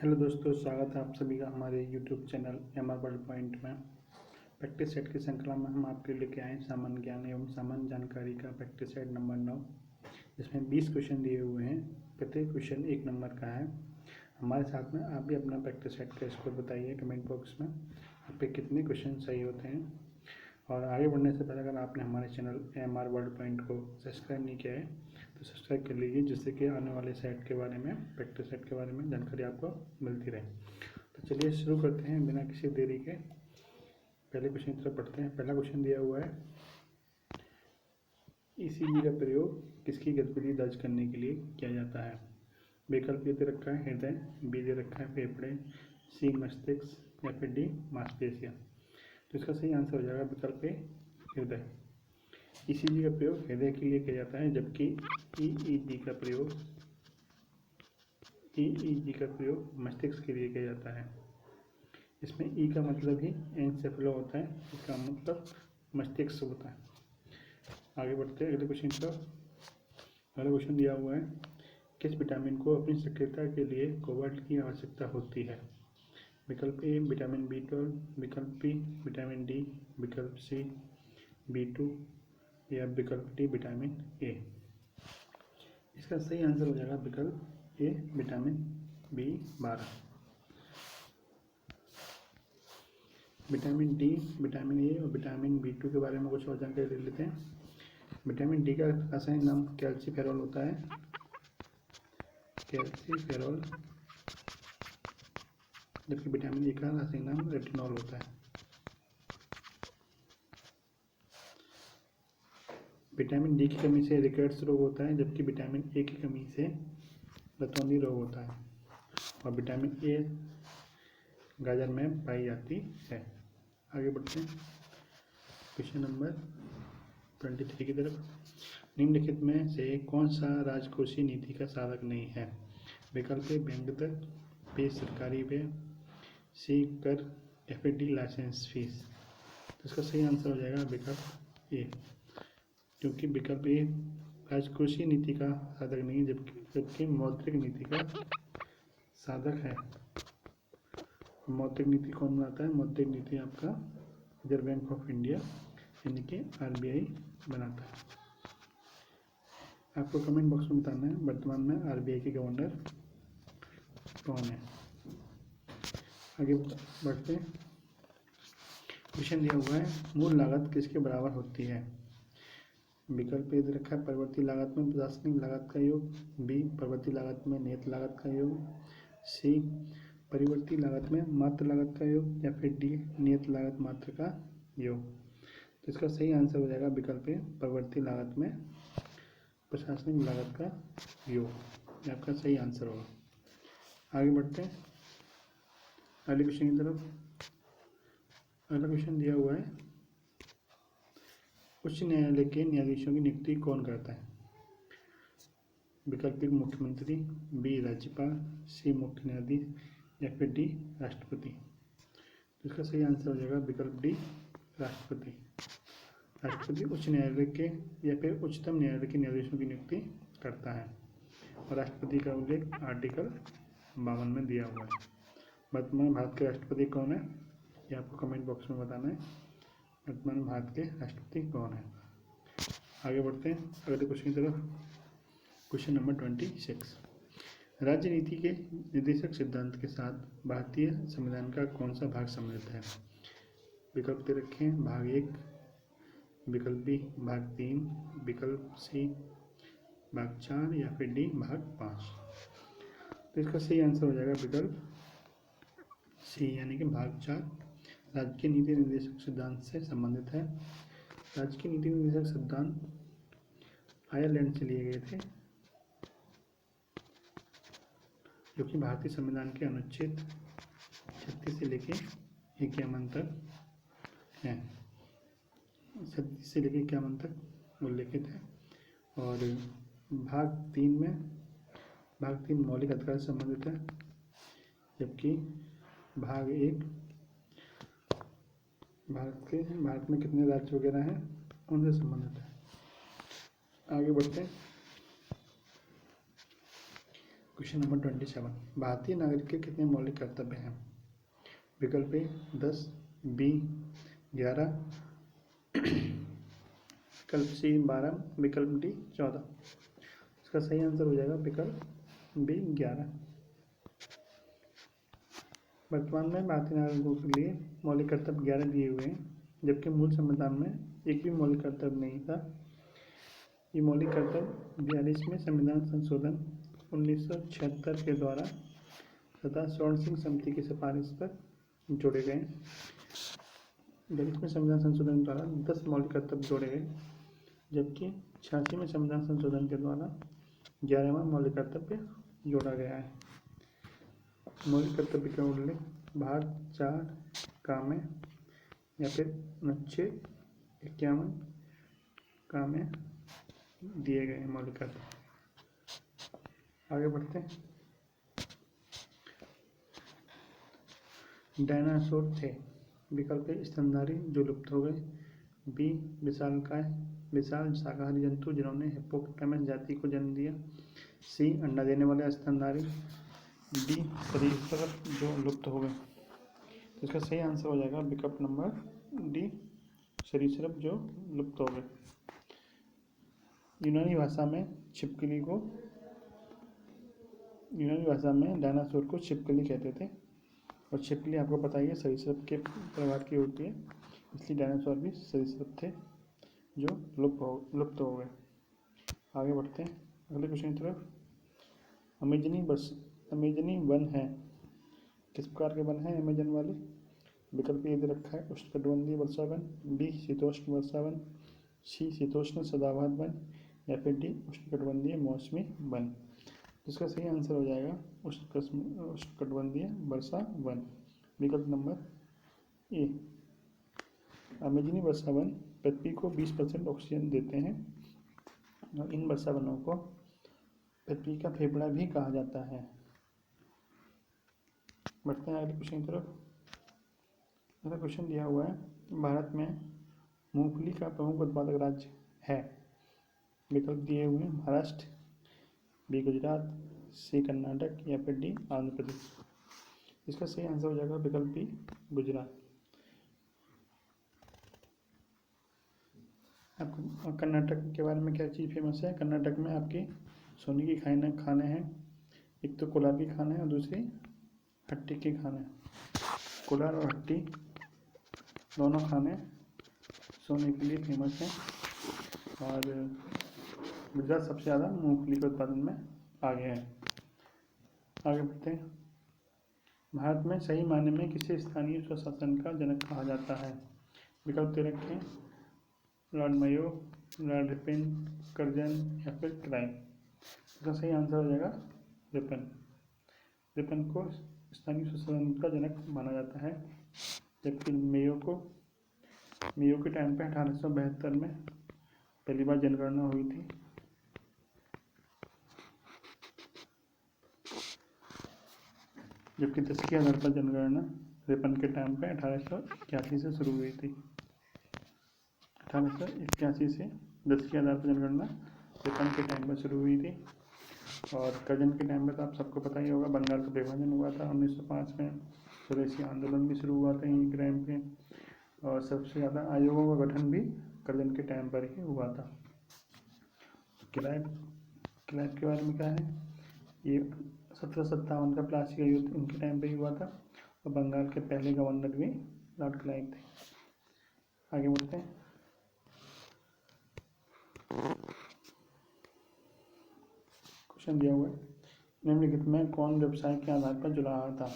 Hello दोस्तों, स्वागत है आप सभी का हमारे YouTube channel MR world point में। प्रैक्टिस सेट की श्रृंखला में हम आपके लेके आए सामान्य ज्ञान एवं सामान्य जानकारी का प्रैक्टिस सेट नंबर 9, जिसमें 20 क्वेश्चन दिए हुए हैं। प्रत्येक क्वेश्चन 1 नंबर का है। हमारे साथ में आप भी अपना प्रैक्टिस सेट का स्कोर बताइए कमेंट बॉक्स में, आप पे कितने क्वेश्चन सही होते हैं। और आगे बढ़ने से पहले अगर आपने हमारे चैनल MR वर्ल्ड पॉइंट को सब्सक्राइब नहीं किया है तो सब्सक्राइब कर लीजिए, जिससे कि आने वाले सेट के बारे में, प्रैक्टिस सेट के बारे में जानकारी आपको मिलती रहे। तो चलिए शुरू करते हैं बिना किसी देरी के। पहले क्वेश्चन की तरफ बढ़ते हैं। पहला क्वेश्चन दिया हुआ है, ECG का प्रयोग किसकी गतिविधि दर्ज करने के लिए किया जाता है। विकल्प ये दे रखा है हृदय, बी दे रखा है फेफड़े, सी मस्तिष्क या फिर डी मांसपेशियाँ। तो इसका सही आंसर हो जाएगा विकल्प ए हृदय। ECG का प्रयोग हृदय के लिए किया जाता है, जबकि EEG का प्रयोग मस्तिष्क के लिए किया जाता है। इसमें ई का मतलब ही एनसेफेलो होता है, इसका मतलब मस्तिष्क होता है। आगे बढ़ते हैं अगले क्वेश्चन पर। अगला क्वेश्चन दिया हुआ है, किस विटामिन को अपनी सक्रियता के लिए कोबाल्ट की आवश्यकता होती है। विकल्प ए विटामिन B12, विकल्प बी विटामिन डी, विकल्प सी B2 या विकल्प डी विटामिन ए। इसका सही आंसर हो जाएगा विकल्प A vitamin B12। Vitamin D, vitamin A और विटामिन B2 के बारे में कुछ और जानकारी ले लेते हैं। विटामिन डी का रासायनिक नाम कैल्सीफेरॉल होता है, कैल्सीफेरॉल, जबकि विटामिन ए का रासायनिक नाम रेटिनॉल होता है। विटामिन डी की कमी से रिकेट्स रोग होता है, जबकि विटामिन ए की कमी से रतौंधी रोग होता है। और विटामिन ए गाजर में पाई जाती है। आगे बढ़ते हैं क्वेश्चन नंबर 23 की तरफ। निम्नलिखित में से कौन सा राजकोषीय नीति का साधक नहीं है। विकल्प ए बैंक दर, बी सरकारी व्यय, सी कर या फिर डी लाइसेंस फीस। तो इसका सही आंसर हो जाएगा विकल्प ए, क्योंकि विकल्प ए राजकोषीय नीति का साधक नहीं है, जबकि मौद्रिक नीति का साधक है। मौद्रिक नीति कौन बनाता है? मौद्रिक नीति आपका रिजर्व बैंक ऑफ इंडिया यानी कि RBI बनाता है। आपको कमेंट बॉक्स में बताना है वर्तमान में RBI के गवर्नर कौन है। आगे बढ़ते हैं। क्वेश्चन दिया हुआ है, मूल लागत किसके बराबर होती है। विकल्प ए दे रखा है परिवर्ती लागत में प्रशासनिक लागत का योग, बी परिवर्ती लागत में नियत लागत का योग, सी परिवर्ती लागत में मात्र लागत का योग या फिर डी नियत लागत मात्र का योग। तो इसका सही आंसर हो जाएगा विकल्प ए परिवर्ती लागत में प्रशासनिक लागत का योग। ये आपका सही आंसर होगा। आगे बढ़ते हैं अगले क्वेश्चन की तरफ। अगला क्वेश्चन दिया हुआ है, उच्च न्यायालय के न्यायाधीशों की नियुक्ति कौन करता है। विकल्प मुख्यमंत्री, बी राज्यपाल, सी मुख्य न्यायाधीश या फिर डी राष्ट्रपति। तो इसका सही आंसर हो जाएगा विकल्प डी राष्ट्रपति। राष्ट्रपति उच्च न्यायालय के या फिर उच्चतम न्यायालय के न्यायाधीशों की नियुक्ति करता है, और राष्ट्रपति का उल्लेख आर्टिकल 52 में दिया हुआ है। वर्तमान भारत के राष्ट्रपति कौन है, ये आपको कमेंट बॉक्स में बताना है। वर्तमान भारत के राष्ट्रपति कौन है। आगे बढ़ते हैं अगले क्वेश्चन की तरफ। क्वेश्चन नंबर 26, राज्य नीति के निर्देशक सिद्धांत के साथ भारतीय संविधान का कौन सा भाग सम्मिलित है। विकल्प दे रखे हैं भाग 1, विकल्प बी भाग 3, विकल्प सी भाग 4 या फिर डी भाग 5। तो इसका सही आंसर हो जाएगा विकल्प सी यानी कि भाग 4। राज्य के नीति निर्देशक सिद्धांत से संबंधित है। राज्य के नीति निर्देशक सिद्धांत आयरलैंड से लिए गए थे, जो कि भारतीय संविधान के अनुच्छेद 36 से लेके 51 तक हैं। 36 से लेके 51 तक उल्लेखित है। और भाग 3 मौलिक अधिकार से संबंधित है, जबकि भाग 1 भारत में कितने राज्य वगैरह हैं उनसे संबंधित है। आगे बढ़ते हैं क्वेश्चन नंबर 27, भारतीय नागरिक के कितने मौलिक कर्तव्य हैं? विकल्प ए 10, बी 11, विकल्प सी 12, विकल्प डी 14। इसका सही आंसर हो जाएगा विकल्प बी 11। वर्तमान में भारतीय नागरिकों के लिए मौलिक कर्तव्य 11 दिए हुए हैं, जबकि मूल संविधान में एक भी मौलिक कर्तव्य नहीं था। ये मौलिक कर्तव्य 42वें संविधान संशोधन 1976 के द्वारा तथा स्वर्ण सिंह समिति की सिफारिश पर जोड़े गए। 42वें संविधान संशोधन के द्वारा 10 मौलिक कर्तव्य जोड़े गए, जबकि 86वें संविधान संशोधन के द्वारा 11वां मौलिक कर्तव्य जोड़ा गया है। मौलिक कर्तव्य का उल्लेख भाग 4 का में या फिर अनुच्छेद 51 का में दिए गए हैं मौलिक कर्तव्य। आगे बढ़ते हैं। डायनासोर थे। विकल्प ए स्तनधारी जो लुप्त हो गए, बी विशालकाय विशाल शाकाहारी जंतु जिन्होंने हिप्पोपोटामस जाति को जन्म दिया, सी अंडा देने वाले स्तनधारी, डी सरीसृप जो लुप्त हो गए। तो इसका सही आंसर हो जाएगा विकल्प नंबर डी सरीसृप जो लुप्त हो गए। यूनानी भाषा में डायनासोर को छिपकली कहते थे, और छिपकली आपको पता ही है सरीसृप के प्रकार की होती है, इसलिए डायनासोर भी सरीसृप थे जो लुप्त हो गए। आगे बढ़ते हैं अगले क्वेश्चन की तरफ। अमेजनी वन है। किस प्रकार के वन हैं अमेजन वाले? विकल्प ए दे रखा है उष्णकटिबंधीय वर्षा वन, बी शीतोष्ण वर्षा वन, सी शीतोष्ण सदाबहार वन, या फिर डी उष्णकटिबंधीय मौसमी वन। इसका सही आंसर हो जाएगा उष्णकटिबंधीय वर्षा वन, विकल्प नंबर ए। अमेजनी वर्षा वन पृथ्वी को 20% ऑक्सीजन देते हैं, और इन वर्षा वनों को पृथ्वी का फेफड़ा भी कहा जाता है। बढ़ते हैं अगले क्वेश्चन की तरफ। अगला क्वेश्चन दिया हुआ है, भारत में मूंगफली का प्रमुख उत्पादक राज्य है। विकल्प दिए हुए हैं महाराष्ट्र, बी गुजरात, सी कर्नाटक, या फिर डी आंध्र प्रदेश। इसका सही आंसर हो जाएगा विकल्प बी गुजरात। आपको कर्नाटक के बारे में क्या चीज़ फेमस है? कर्नाटक में आपकी सोने की खाने हैं, एक तो कोलार की खाना है और दूसरी हट्टी की खाना है। कोलार और हट्टी दोनों खाने सोने के लिए फेमस हैं, और गुजरात सबसे ज़्यादा मूंगफली के उत्पादन में आगे है। आगे बढ़ते हैं। भारत में सही मायने में किसी स्थानीय स्वशासन का जनक कहा जाता है? विकल्प दे रखे हैं Lord Mayo, Lord Ripon, Curzon, या फिर क्लाइव। इसका सही आंसर हो जाएगा रिपन। रिपन को स्थानीय स्वशासन का जनक माना जाता है, जबकि मेयो के टाइम पे 1872 में पहली बार जनगणना हुई थी। जबकि 10 के आधार पर जनगणना रिपन के टाइम पे 1881 से शुरू हुई थी। 1881 से 10 के आधार पर जनगणना रिपन के टाइम पर शुरू हुई थी। और कर्जन के टाइम में तो आप सबको पता ही होगा, बंगाल का विभाजन हुआ था 1905 में, स्वदेशी आंदोलन भी शुरू हुआ था यहीं ग्राम पे, और सबसे ज़्यादा आयोगों का गठन भी कर्जन के टाइम पर ही हुआ था। क्लाइव के बारे में क्या है? ये 1757 का प्लासी का युद्ध इनके टाइम पे ही हुआ था, और बंगाल के पहले गवर्नर भी लॉर्ड क्लाइव थे। आगे बढ़ते हैं। क्वेश्चन दिया हुआ है, निम्नलिखित में कौन व्यवसाय के आधार पर जुड़ा था?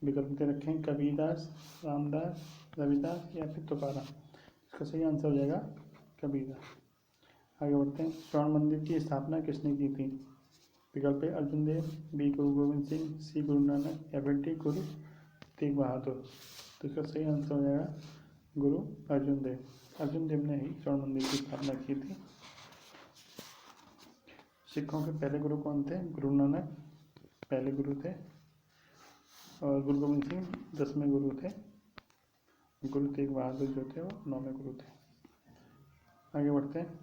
विकल्प दे रखे हैं कबीरदास, रामदास, रविदास, या फिर तुकाराम। इसका सही आंसर हो जाएगा कबीरदास। आगे बढ़ते हैं। स्वर्ण मंदिर की स्थापना किसने की थी? विकल्प है अर्जुन देव, बी गुरु गोविंद सिंह, सी गुरु नानक, या फिर डी गुरु तेग बहादुर। तो इसका सही आंसर हो जाएगा गुरु अर्जुन देव। अर्जुन देव ने ही स्वर्ण मंदिर की स्थापना की थी। सिखों के पहले गुरु कौन थे? गुरु नानक पहले गुरु थे, और गुरु गोविंद सिंह 10वें गुरु थे। गुरु तेग बहादुर जो थे वो 9वें गुरु थे। आगे बढ़ते हैं।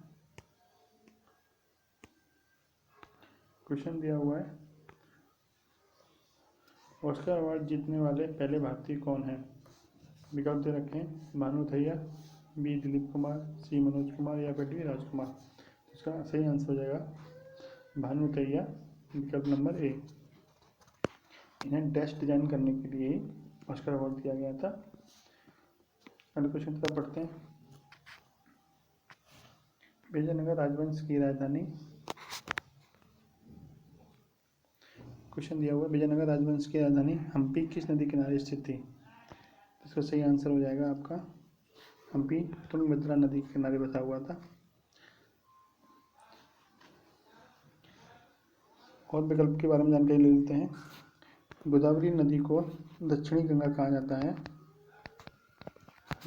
क्वेश्चन दिया हुआ है, ऑस्कर अवार्ड जीतने वाले पहले भारतीय कौन हैं? विकल्प दे रखे हैं भानु थैया, बी दिलीप कुमार, सी मनोज कुमार या फिर डी राजकुमार। इसका सही आंसर हो जाएगा भानु थैया, विकल्प नंबर ए। इन्हें डैश डिजाइन करने के लिए ही ऑस्कर अवार्ड दिया गया था। अगले क्वेश्चन की तरफ बढ़ते हैं। विजयनगर राजवंश की राजधानी, क्वेश्चन दिया हुआ है विजयनगर राजवंश की राजधानी हम्पी किस नदी किनारे स्थित थी? इसका सही आंसर हो जाएगा आपका हम्पी तुंगभद्रा नदी के किनारे बसा हुआ था। और विकल्प के बारे में जानकारी ले लेते हैं। गोदावरी नदी को दक्षिणी गंगा कहा जाता है,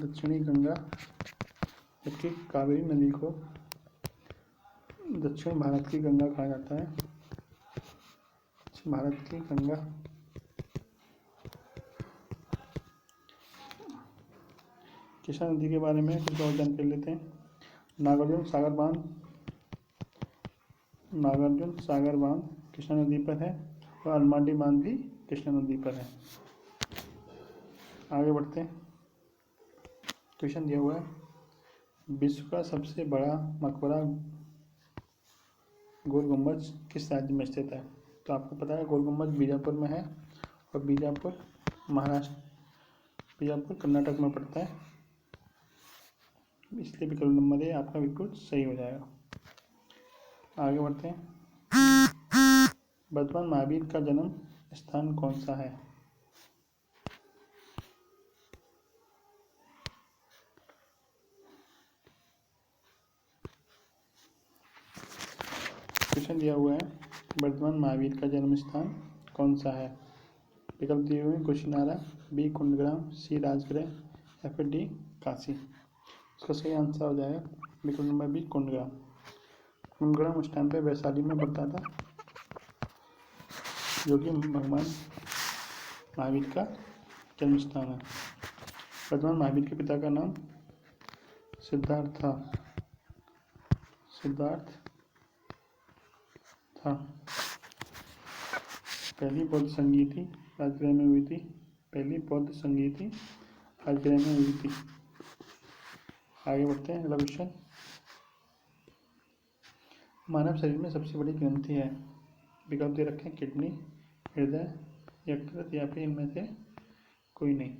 दक्षिणी गंगा, जबकि कावेरी नदी को दक्षिण भारत की गंगा कहा जाता है, भारत की गंगा। कृष्णा नदी के बारे में कुछ और जानकारी लेते हैं। नागार्जुन सागर बांध कृष्णा नदी पर है और अलमाडी बांध भी कृष्णा नदी पर है। आगे बढ़ते हैं। क्वेश्चन दिया हुआ है विश्व का सबसे बड़ा मकबरा गोल गुम्बज किस राज्य में स्थित है? तो आपको पता है गोल गुम्बज बीजापुर में है और बीजापुर कर्नाटक में पड़ता है, इसलिए विकल्प नंबर ए आपका बिल्कुल सही हो जाएगा। आगे बढ़ते हैं। वर्धमान महावीर का जन्म स्थान कौन सा है? क्वेश्चन दिया हुआ है वर्धमान महावीर का जन्म स्थान कौन सा है? विकल्प दिए हुए हैं कुशीनारा, बी कुंडग्राम, सी राजगृह या फिर डी काशी। इसका सही आंसर हो जाएगा विकल्प नंबर बी कुंडग्राम। कुंडग्राम उस टाइम पे वैशाली में पड़ता था, जो कि भगवान महावीर का जन्म स्थान है। वर्धमान महावीर के पिता का नाम सिद्धार्थ था। पहली बौद्ध संगीति राजगृह में हुई थी, आगे बढ़ते हैं। अगला क्वेश्चन, मानव शरीर में सबसे बड़ी ग्रंथि है? विकल्प दे रखे हैं किडनी, हृदय, यकृत या फिर इनमें से कोई नहीं।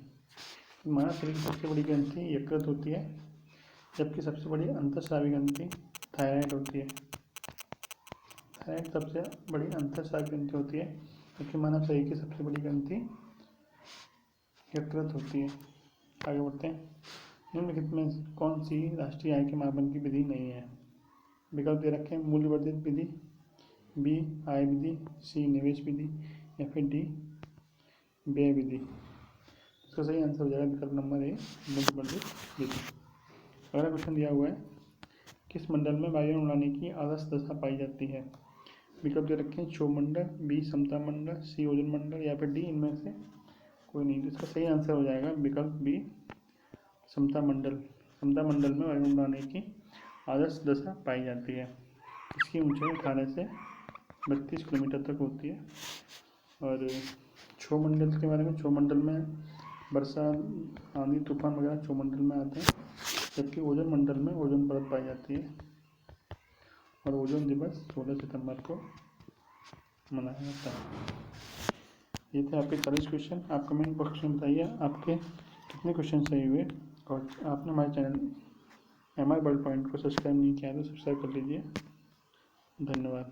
मानव शरीर की सबसे बड़ी ग्रंथि यकृत होती है, जबकि सबसे बड़ी अंतःस्रावी ग्रंथि थायराइड होती है। थायराइड सबसे बड़ी अंतःस्रावी ग्रंथि होती है, जबकि मानव शरीर की सबसे बड़ी ग्रंथि यकृत होती है। आगे बढ़ते हैं। निम्नलिखित में कौन सी राष्ट्रीय आय के मापन की विधि नहीं है? विकल्प दे रखे हैं मूल्य वर्धित विधि, बी आय विधि, सी निवेश विधि या फिर डी व्यय विधि। इसका सही आंसर हो जाएगा विकल्प नंबर ए मूल्य वर्धित विधि। अगला क्वेश्चन दिया हुआ है किस मंडल में वायुयान उड़ाने की आदर्श दशा पाई जाती है? विकल्प दे रखे हैं क्षोभ मंडल, बी समता मंडल, सी ओजोन मंडल या फिर डी इनमें से कोई नहीं। तो इसका सही आंसर हो जाएगा विकल्प बी समता मंडल में वायुयान उड़ाने की आदर्श दशा पाई जाती है। इसकी ऊंचाई 18 से 32 किलोमीटर तक होती है। और क्षोभ मंडल के बारे में, क्षोभ मंडल में वर्षा, आंधी, तूफान वगैरह क्षोभ मंडल में आते हैं, जबकि ओजोन मंडल में ओजोन परत पाई जाती है और ओजोन दिवस 16 सितंबर को मनाया जाता है। ये थे आपके 40 क्वेश्चन। आप कमेंट बॉक्स में बताइए आपके कितने क्वेश्चन सही हुए, और आपने हमारे चैनल MR वर्ल्ड पॉइंट को सब्सक्राइब नहीं किया तो सब्सक्राइब कर लीजिए। धन्यवाद।